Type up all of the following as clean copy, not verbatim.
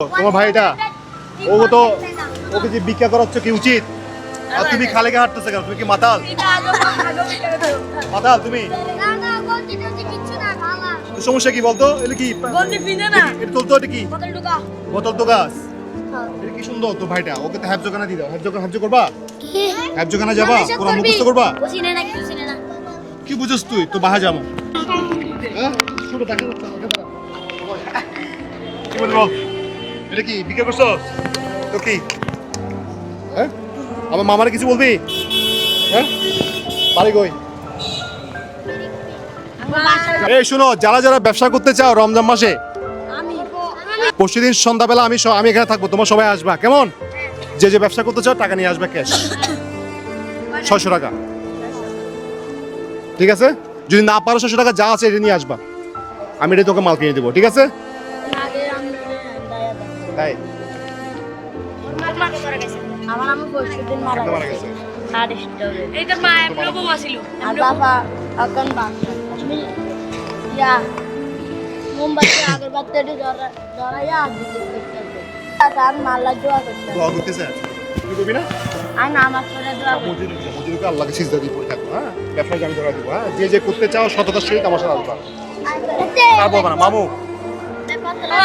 তোমার ভাইটা ও তো ওকে যে ভিক্ষা করাচ্ছ কি উচিত? আর তুমি খালে গিয়ে হাঁটতেছো কেন? তুমি কি মাতাল? মাতাল তুমি? তো সমস্যা কি বলতো? এটা কি এটা চলতো? এটা কি বোতল তো গাছ? এটা কি সুন্দর তো ভাইটা। ওকে তো হ্যাবজোখানা দিয়ে দাও। হ্যাবজো করবা? হ্যাবজোখানা যাবা? কোরআন মুখস্থ করবা? কি বুঝছ তুই? তো বাহা যাবো। হ্যাঁ ছোট টাকা কি বলবো? এটা কি ভিক্ষা করছো? তো কি হ্যাঁ আমার মামারে কিছু বলবি? হ্যাঁ বাড়ি কই? এই শোনো, যারা যারা ব্যবসা করতে চাও রমজান মাসে, পরশুদিন সন্ধ্যাবেলা আমি এখানে থাকবো, তোমার সবাই আসবা কেমন? যে যে ব্যবসা করতে চাও টাকা নিয়ে আসবে, ক্যাশ 600 টাকা, ঠিক আছে? যদি না পারো 600 টাকা যা আছে এটা নিয়ে আসবা, আমি এটা তোকে মাল কিনে দেবো, ঠিক আছে? তাই আমার আম্মু পরশুদিন মারা গেছে। এইটা মা এমপ্লবো ছিল আর বাবা এখন আমি ইয়া মোমবাতি আগরবাতি ধরাইয়া আর মাল্লা দোয়া করতে দোয়া করতেছে তুমি করবি না? আর নামাজ পড়ে দোয়া করতে মজুরিকে আল্লাহকে সিজদা দিয়ে পড়ে থাকবো। হ্যাঁ ব্যবসায় আমি ধরা দেবো। হ্যাঁ যে যে করতে চাও সততার সহিত আমার সাথে আসবা। আর বলবা না মামু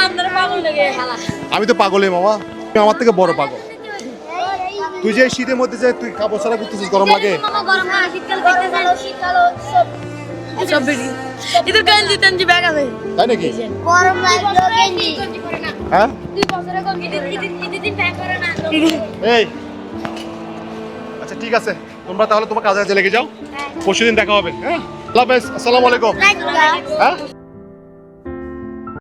আমরা পাগল লেগে হালা আমি তো পাগলই মামা, তুমি আমার থেকে বড় পাগল। তুই যে শীতের মধ্যে যে তুই কাপড় ছাড়া করতেছিস, গরম লাগে? গরম না শীতকাল দেখতে চাই শীতকাল সব বেরি এটা গঞ্জি তঞ্জি ব্যাগ আছে তাই নাকি? গরম লাগলো গেঞ্জি হ্যাঁ 2 বছরে কোন দিন প্যাক করে না এই আচ্ছা ঠিক আছে, তোমরা তাহলে তোমার কাজে লেগে যাও, পরশুদিন দেখা হবে। হ্যাঁ আল্লাহ হাফেজ, আসসালামু আলাইকুম। হ্যাঁ